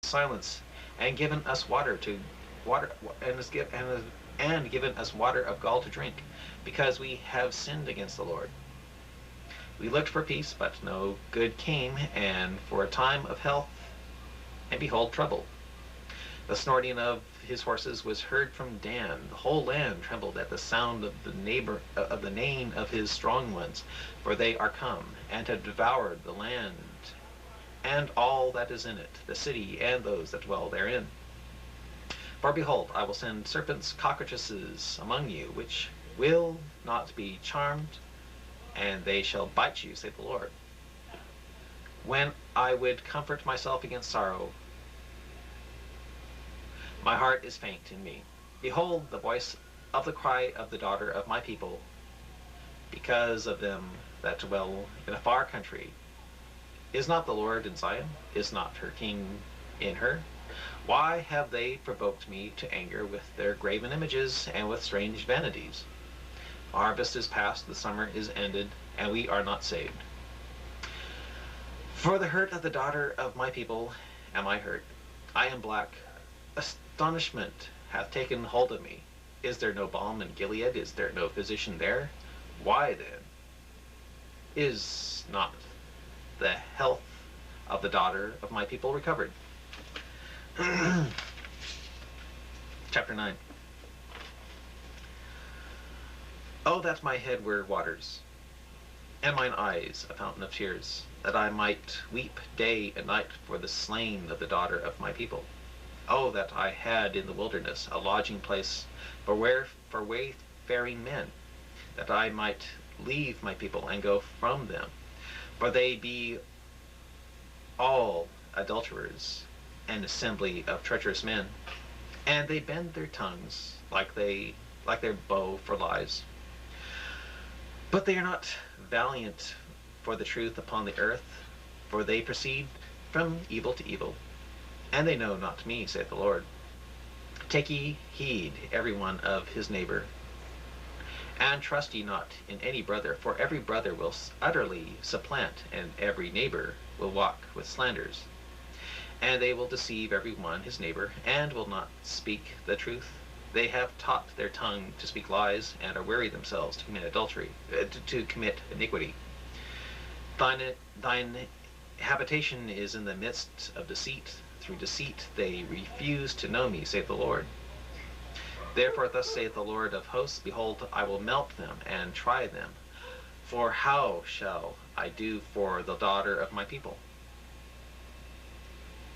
silence, and given us water and given us water of gall to drink, because we have sinned against the Lord. We looked for peace, but no good came, and for a time of health, and behold trouble. The snorting of his horses was heard from Dan. The whole land trembled at the sound of the neighing of his strong ones, for they are come, and have devoured the land, and all that is in it, the city, and those that dwell therein. For behold, I will send serpents, cockroaches among you, which will not be charmed, and they shall bite you, saith the Lord. When I would comfort myself against sorrow, my heart is faint in me. Behold, the voice of the cry of the daughter of my people, because of them that dwell in a far country. Is not the Lord in Zion? Is not her king in her? Why have they provoked me to anger with their graven images and with strange vanities? The harvest is past, the summer is ended, and we are not saved. For the hurt of the daughter of my people am I hurt. I am black. Astonishment hath taken hold of me. Is there no balm in Gilead? Is there no physician there? Why then is not the health of the daughter of my people recovered? Chapter 9. Oh, that my head were waters, and mine eyes a fountain of tears, that I might weep day and night for the slain of the daughter of my people. Oh, that I had in the wilderness a lodging place for wayfaring men, that I might leave my people and go from them. For they be all adulterers, an assembly of treacherous men, and they bend their tongues like their bow for lies. But they are not valiant for the truth upon the earth, for they proceed from evil to evil, and they know not me, saith the Lord. Take ye heed every one of his neighbor, and trust ye not in any brother, for every brother will utterly supplant, and every neighbor will walk with slanders. And they will deceive every one his neighbor, and will not speak the truth. They have taught their tongue to speak lies, and are weary themselves to commit adultery, to commit iniquity. Thine habitation is in the midst of deceit. Through deceit they refuse to know me, saith the Lord. Therefore thus saith the Lord of hosts, behold, I will melt them and try them. For how shall I do for the daughter of my people?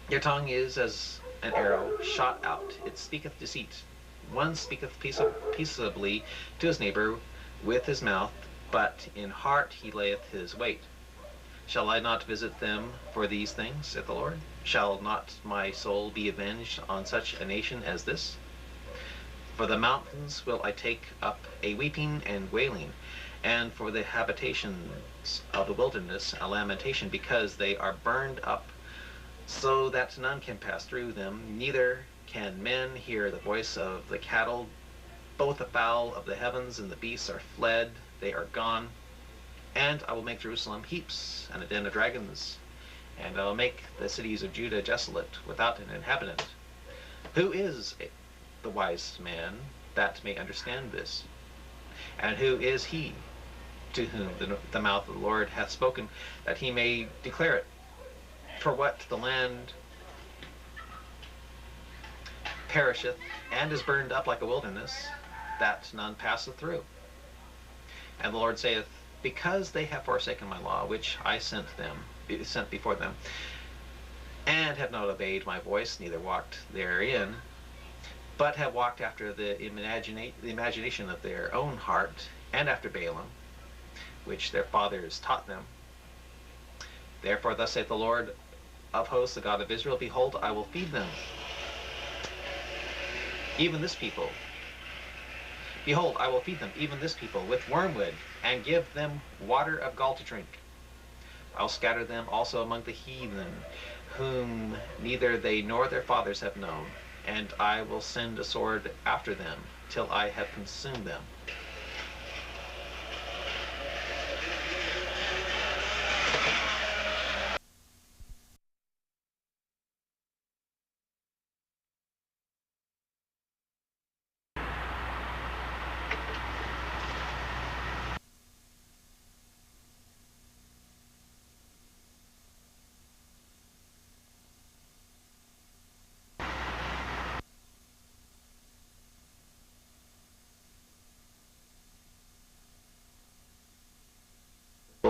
Your tongue is as an arrow shot out. It speaketh deceit. One speaketh peaceably to his neighbor with his mouth, but in heart he layeth his wait. Shall I not visit them for these things, saith the Lord? Shall not my soul be avenged on such a nation as this? For the mountains will I take up a weeping and wailing, and for the habitations of the wilderness a lamentation, because they are burned up, so that none can pass through them, neither can men hear the voice of the cattle. Both the fowl of the heavens and the beasts are fled, they are gone. And I will make Jerusalem heaps and a den of dragons, and I will make the cities of Judah desolate, without an inhabitant. Who is the wise man that may understand this? And who is he to whom the mouth of the Lord hath spoken, that he may declare it? For what the land perisheth, and is burned up like a wilderness, that none passeth through. And the Lord saith, because they have forsaken my law, which I sent before them, and have not obeyed my voice, neither walked therein, but have walked after the imagination of their own heart, and after Balaam, which their fathers taught them. Therefore thus saith the Lord of hosts, the God of Israel, behold, I will feed them, even this people. Behold, I will feed them, even this people, with wormwood, and give them water of gall to drink. I will scatter them also among the heathen, whom neither they nor their fathers have known, and I will send a sword after them, till I have consumed them.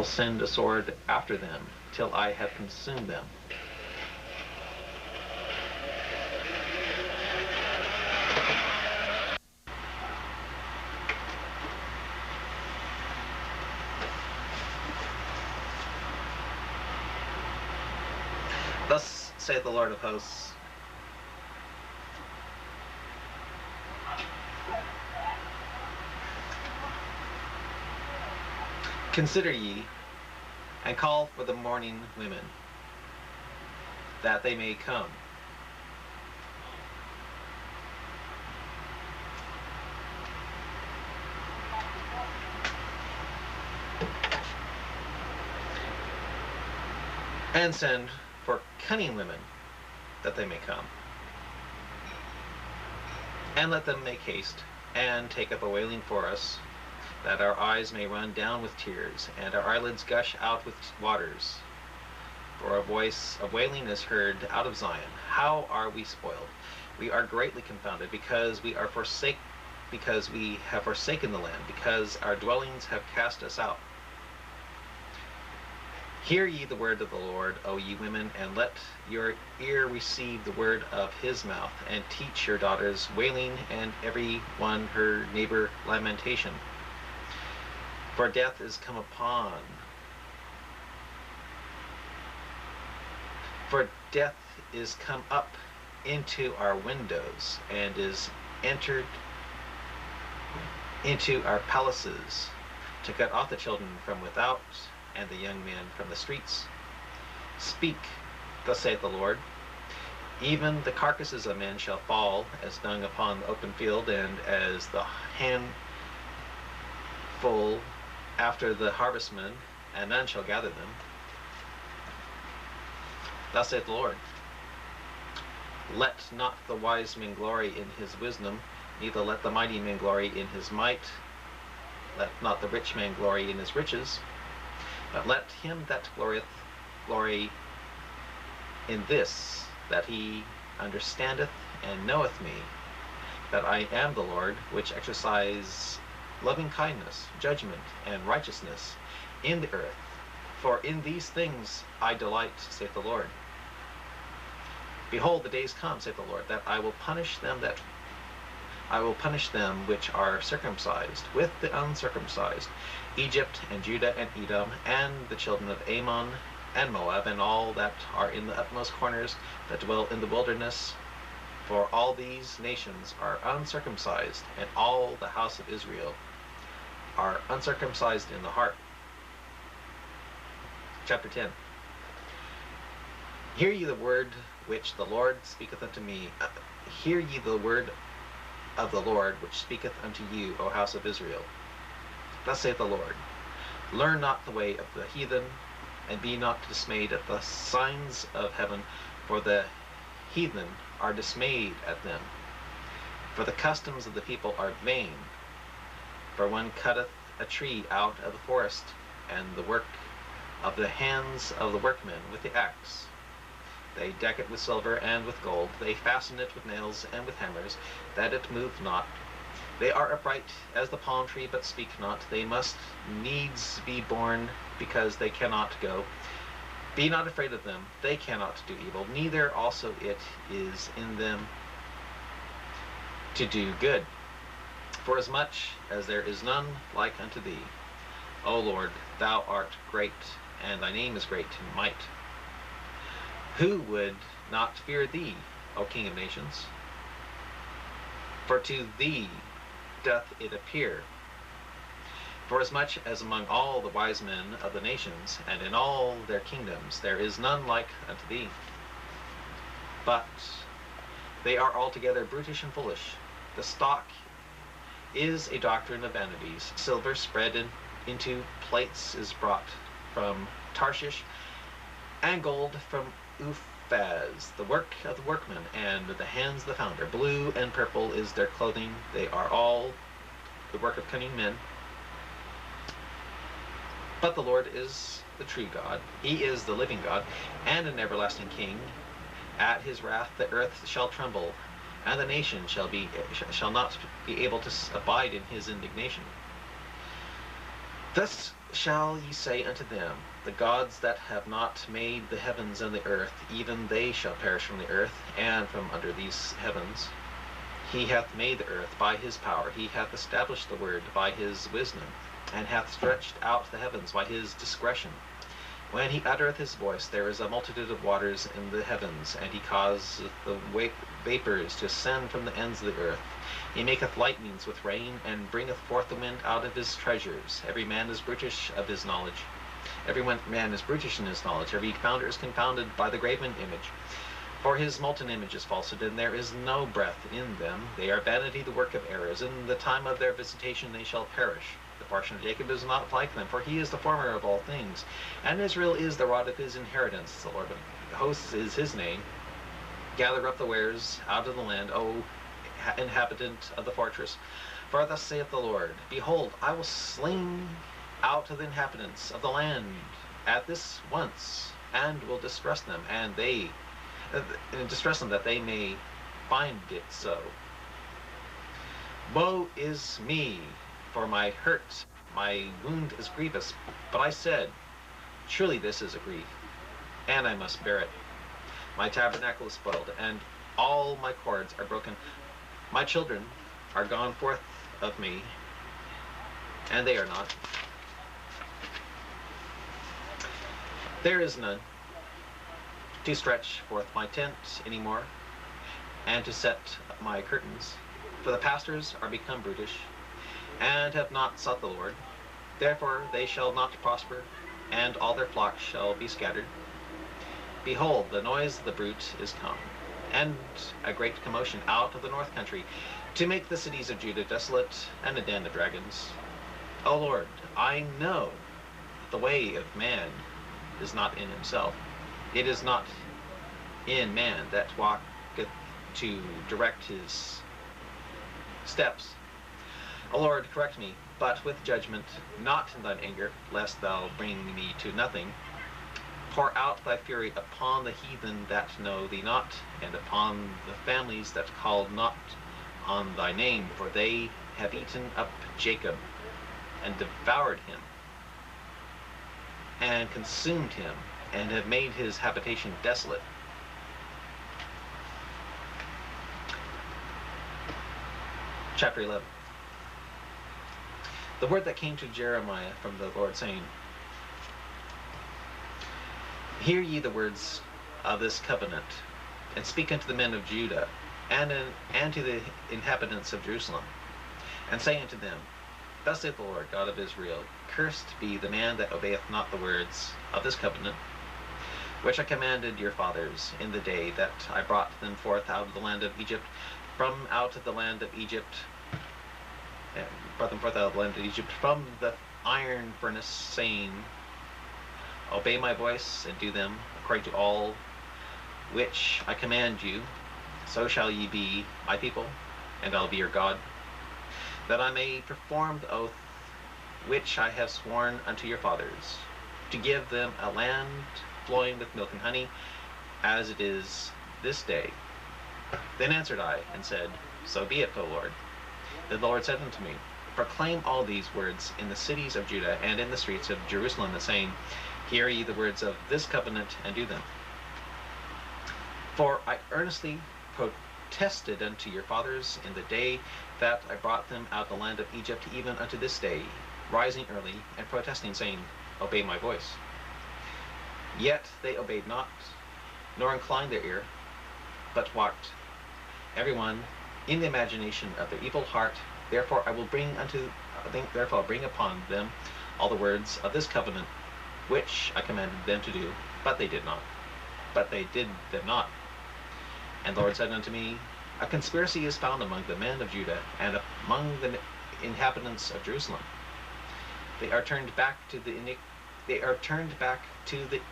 will send a sword after them till I have consumed them. Thus saith the Lord of hosts, consider ye, and call for the mourning women, that they may come. And send for cunning women, that they may come. And let them make haste, and take up a wailing for us, that our eyes may run down with tears, and our eyelids gush out with waters. For a voice of wailing is heard out of Zion. How are we spoiled? We are greatly confounded, because we have forsaken the land, because our dwellings have cast us out. Hear ye the word of the Lord, O ye women, and let your ear receive the word of his mouth, and teach your daughters wailing, and every one her neighbor lamentation. For death is come upon. For death is come up into our windows, and is entered into our palaces, to cut off the children from without, and the young men from the streets. Speak, thus saith the Lord. Even the carcasses of men shall fall as dung upon the open field, and as the handful after the harvestmen, and none shall gather them. Thus saith the Lord. Let not the wise man glory in his wisdom, neither let the mighty man glory in his might. Let not the rich man glory in his riches, but let him that glorieth glory in this, that he understandeth and knoweth me, that I am the Lord, which exercise loving kindness, judgment, and righteousness in the earth. For in these things I delight, saith the Lord. Behold, the days come, saith the Lord, that I will punish them which are circumcised with the uncircumcised, Egypt and Judah and Edom, and the children of Ammon and Moab, and all that are in the utmost corners that dwell in the wilderness. For all these nations are uncircumcised, and all the house of Israel are uncircumcised in the heart. Chapter 10. Hear ye the word which the Lord speaketh unto me. Hear ye the word of the Lord which speaketh unto you, O house of Israel. Thus saith the Lord, learn not the way of the heathen, and be not dismayed at the signs of heaven, for the heathen are dismayed at them. For the customs of the people are vain. For one cutteth a tree out of the forest, and the work of the hands of the workmen with the axe. They deck it with silver and with gold. They fasten it with nails and with hammers, that it move not. They are upright as the palm tree, but speak not. They must needs be born, because they cannot go. Be not afraid of them. They cannot do evil, neither also it is in them to do good. Forasmuch as there is none like unto thee, O Lord, thou art great, and thy name is great in might. Who would not fear thee, O King of nations? For to thee doth it appear. Forasmuch as among all the wise men of the nations, and in all their kingdoms, there is none like unto thee. But they are altogether brutish and foolish. The stock is a doctrine of vanities. Silver spread into plates is brought from Tarshish, and gold from Uphaz, the work of the workman, and the hands of the founder. Blue and purple is their clothing. They are all the work of cunning men. But the Lord is the true God. He is the living God, and an everlasting King. At his wrath the earth shall tremble, and the nation shall not be able to abide in his indignation. Thus shall ye say unto them, the gods that have not made the heavens and the earth, even they shall perish from the earth, and from under these heavens. He hath made the earth by his power, he hath established the word by his wisdom, and hath stretched out the heavens by his discretion. When he uttereth his voice, there is a multitude of waters in the heavens, and he causeth the vapors to ascend from the ends of the earth. He maketh lightnings with rain, and bringeth forth the wind out of his treasures. Every man is brutish of his knowledge. Every man is brutish in his knowledge. Every founder is confounded by the graven image. For his molten image is falsehood, and there is no breath in them. They are vanity, the work of errors. In the time of their visitation they shall perish. The portion of Jacob is not like them, for he is the former of all things. And Israel is the rod of his inheritance. The Lord of hosts is his name. Gather up the wares out of the land, O inhabitant of the fortress. For thus saith the Lord, Behold, I will sling out the inhabitants of the land at this once, and will distress them, and distress them that they may find it so. Woe is me, for my hurt, my wound is grievous. But I said, Surely this is a grief, and I must bear it. My tabernacle is spoiled, and all my cords are broken. My children are gone forth of me, and they are not. There is none to stretch forth my tent any more, and to set my curtains. For the pastors are become brutish, and have not sought the Lord. Therefore they shall not prosper, and all their flocks shall be scattered. Behold, the noise of the brute is come, and a great commotion out of the north country, to make the cities of Judah desolate, and a den of dragons. O Lord, I know that the way of man is not in himself. It is not in man that walketh to direct his steps. O Lord, correct me, but with judgment, not in thine anger, lest thou bring me to nothing. Pour out thy fury upon the heathen that know thee not, and upon the families that call not on thy name, for they have eaten up Jacob, and devoured him, and consumed him, and have made his habitation desolate. Chapter 11. The word that came to Jeremiah from the Lord, saying, Hear ye the words of this covenant, and speak unto the men of Judah, and to the inhabitants of Jerusalem, and say unto them, Thus saith the Lord God of Israel, Cursed be the man that obeyeth not the words of this covenant, which I commanded your fathers in the day that I brought them forth out of the land of Egypt, from the iron furnace, saying, Obey my voice, and do them according to all which I command you. So shall ye be my people, and I'll be your God, that I may perform the oath which I have sworn unto your fathers, to give them a land flowing with milk and honey, as it is this day. Then answered I, and said, So be it, O Lord. Then the Lord said unto me, Proclaim all these words in the cities of Judah and in the streets of Jerusalem, saying, Hear ye the words of this covenant, and do them. For I earnestly protested unto your fathers in the day that I brought them out of the land of Egypt, even unto this day, rising early, and protesting, saying, Obey my voice. Yet they obeyed not, nor inclined their ear, but walked every one in the imagination of their evil heart. Therefore I will bring upon them all the words of this covenant, which I commanded them to do, but they did them not. And the Lord said unto me, A conspiracy is found among the men of Judah, and among the inhabitants of Jerusalem. They are turned back to the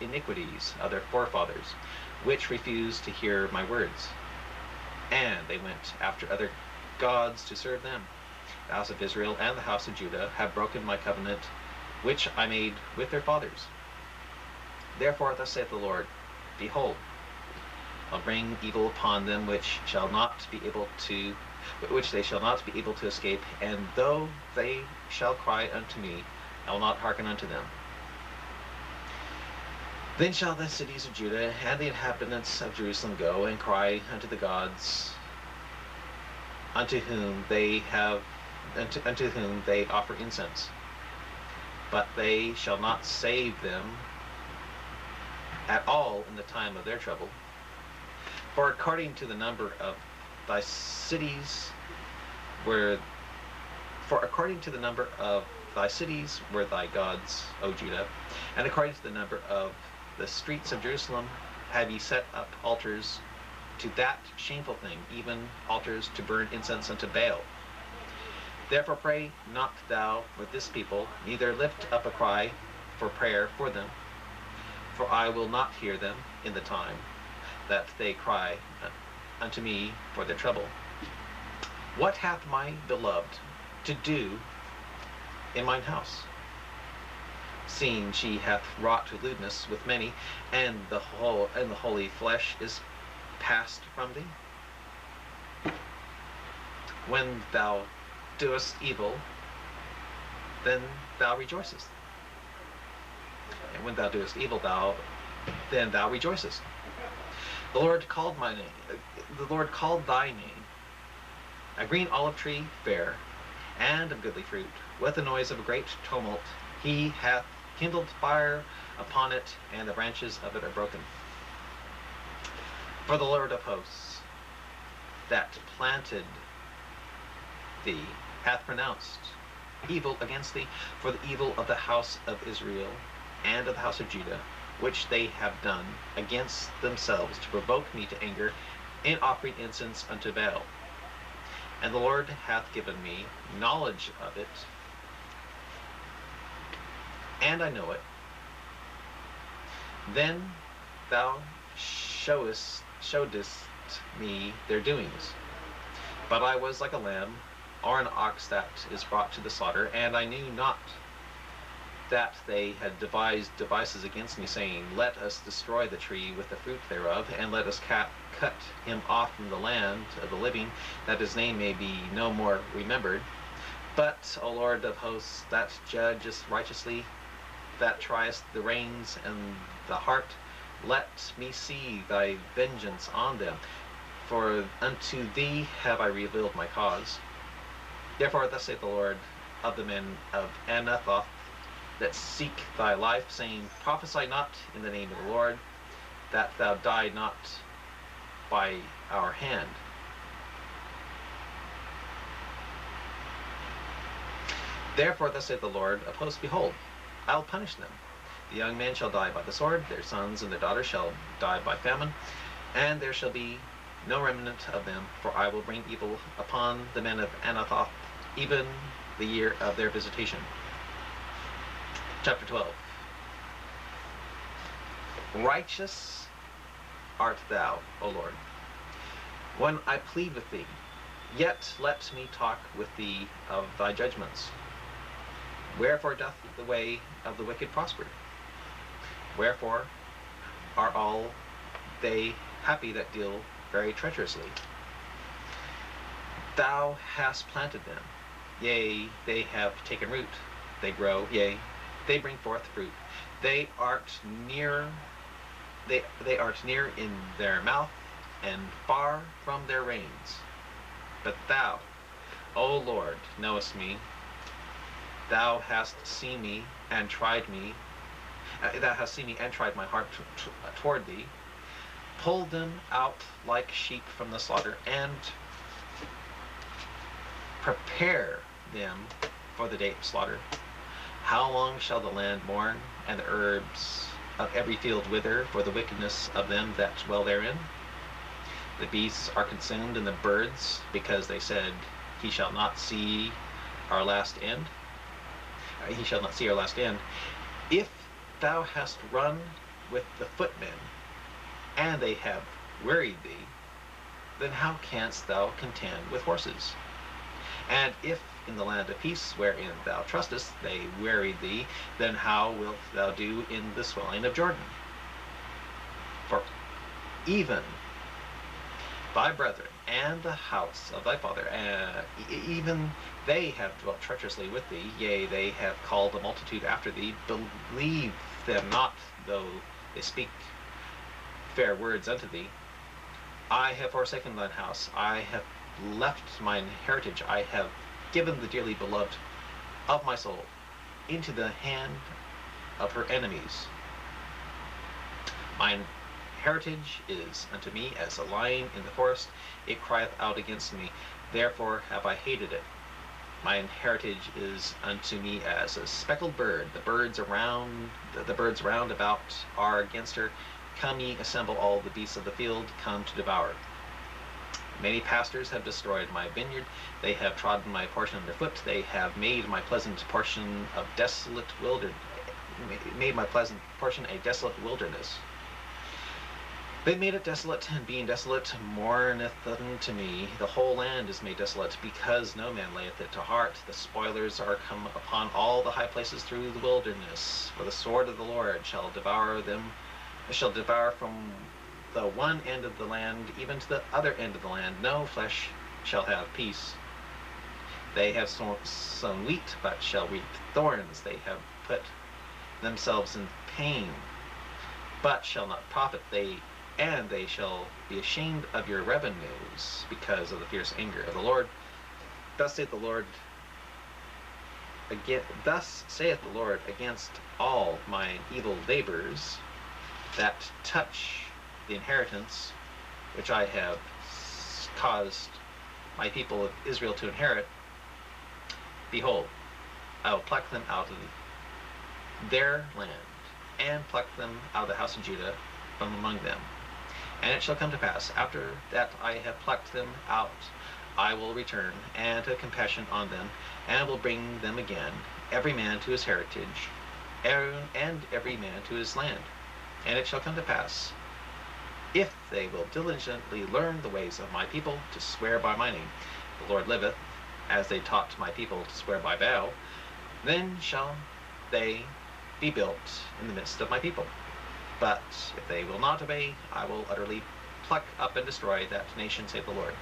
iniquities of their forefathers, which refused to hear my words. And they went after other gods to serve them. The house of Israel and the house of Judah have broken my covenant, which I made with their fathers. Therefore thus saith the Lord, Behold, I'll bring evil upon them which they shall not be able to escape, and though they shall cry unto me, I will not hearken unto them. Then shall the cities of Judah and the inhabitants of Jerusalem go and cry unto the gods unto whom they offer incense. But they shall not save them at all in the time of their trouble. For according to the number of thy cities were thy gods, O Judah, and according to the number of the streets of Jerusalem have ye set up altars to that shameful thing, even altars to burn incense unto Baal. Therefore pray not thou for this people, neither lift up a cry for prayer for them, for I will not hear them in the time that they cry unto me for their trouble. What hath my beloved to do in mine house, seeing she hath wrought lewdness with many, and the holy flesh is passed from thee? When thou doest evil, then thou rejoicest. And when thou doest evil, then thou rejoicest. The Lord called thy name, a green olive tree fair, and of goodly fruit, with the noise of a great tumult. He hath kindled fire upon it, and the branches of it are broken. For the Lord of hosts, that planted thee, hath pronounced evil against thee, for the evil of the house of Israel and of the house of Judah, which they have done against themselves, to provoke me to anger in offering incense unto Baal. And the Lord hath given me knowledge of it, and I know it. Then thou showedst me their doings. But I was like a lamb, or an ox that is brought to the slaughter, and I knew not that they had devised devices against me, saying, Let us destroy the tree with the fruit thereof, and let us cut him off from the land of the living, that his name may be no more remembered. But, O Lord of hosts, that judgest righteously, that triest the reins and the heart, let me see thy vengeance on them, for unto thee have I revealed my cause. Therefore thus saith the Lord of the men of Anathoth, that seek thy life, saying, Prophesy not in the name of the Lord, that thou die not by our hand. Therefore thus saith the Lord of hosts, Behold, I will punish them. The young men shall die by the sword, their sons and their daughters shall die by famine, and there shall be no remnant of them, for I will bring evil upon the men of Anathoth, even the year of their visitation. Chapter 12. Righteous art thou, O Lord, when I plead with thee, yet let me talk with thee of thy judgments. Wherefore doth the way of the wicked prosper? Wherefore are all they happy that deal very treacherously? Thou hast planted them, yea, they have taken root. They grow, yea, they bring forth fruit. They art near in their mouth, and far from their reins. But thou, O Lord, knowest me. Thou hast seen me and tried me. Thou hast seen me and tried my heart toward thee. Pull them out like sheep from the slaughter, and prepare them for the day of slaughter. How long shall the land mourn, and the herbs of every field wither for the wickedness of them that dwell therein? The beasts are consumed, and the birds, because they said, He shall not see our last end. He shall not see our last end. If thou hast run with the footmen, and they have wearied thee, then how canst thou contend with horses? And if in the land of peace, wherein thou trustest, they wearied thee, then how wilt thou do in the swelling of Jordan? For even thy brethren and the house of thy father, even they have dwelt treacherously with thee, yea, they have called a multitude after thee. Believe them not, though they speak fair words unto thee. I have forsaken thine house, I have left mine heritage, I have given the dearly beloved of my soul into the hand of her enemies. Mine heritage is unto me as a lion in the forest, it crieth out against me, therefore have I hated it. Mine heritage is unto me as a speckled bird, the birds round about are against her. Come ye, assemble all the beasts of the field, come to devour. Many pastors have destroyed my vineyard, they have trodden my portion underfoot, they have made my pleasant portion a desolate wilderness. They made it desolate, and being desolate, mourneth unto me. The whole land is made desolate, because no man layeth it to heart. The spoilers are come upon all the high places through the wilderness. For the sword of the Lord shall devour from the one end of the land even to the other end of the land. No flesh shall have peace. They have sown wheat, but shall reap thorns. They have put themselves in pain, but shall not profit. They shall be ashamed of your revenues because of the fierce anger of the Lord. Thus saith the Lord against all mine evil neighbors that touch the inheritance which I have caused my people of Israel to inherit. Behold, I will pluck them out of their land, and pluck them out of the house of Judah from among them. And it shall come to pass, after that I have plucked them out, I will return and have compassion on them, and will bring them again, every man to his heritage, and every man to his land. And it shall come to pass, if they will diligently learn the ways of my people, to swear by my name, the Lord liveth, as they taught my people to swear by Baal, then shall they be built in the midst of my people. But if they will not obey, I will utterly pluck up and destroy that nation, saith the Lord.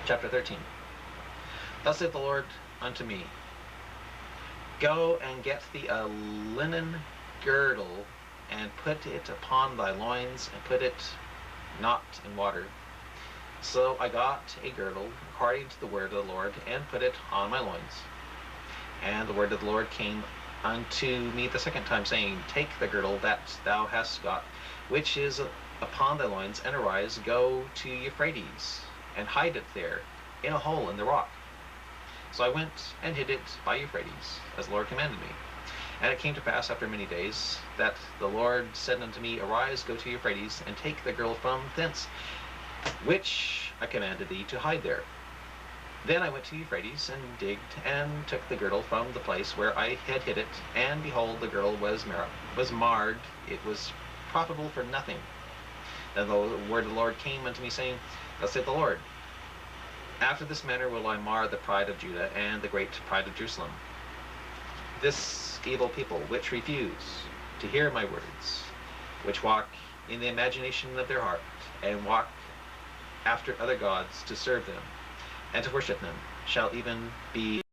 Chapter 13. Thus saith the Lord unto me, Go and get thee a linen girdle, and put it upon thy loins, and put it not in water. So I got a girdle, according to the word of the Lord, and put it on my loins. And the word of the Lord came unto me the second time, saying, Take the girdle that thou hast got, which is upon thy loins, and arise, go to Euphrates, and hide it there, in a hole in the rock. So I went and hid it by Euphrates, as the Lord commanded me. And it came to pass after many days, that the Lord said unto me, Arise, go to Euphrates, and take the girdle from thence, which I commanded thee to hide there. Then I went to Euphrates, and digged, and took the girdle from the place where I had hid it, and behold, the girdle was marred, it was profitable for nothing. Then the word of the Lord came unto me, saying, Thus saith the Lord, After this manner will I mar the pride of Judah, and the great pride of Jerusalem. This evil people, which refuse to hear my words, which walk in the imagination of their heart, and walk after other gods to serve them, and to worship them, shall even be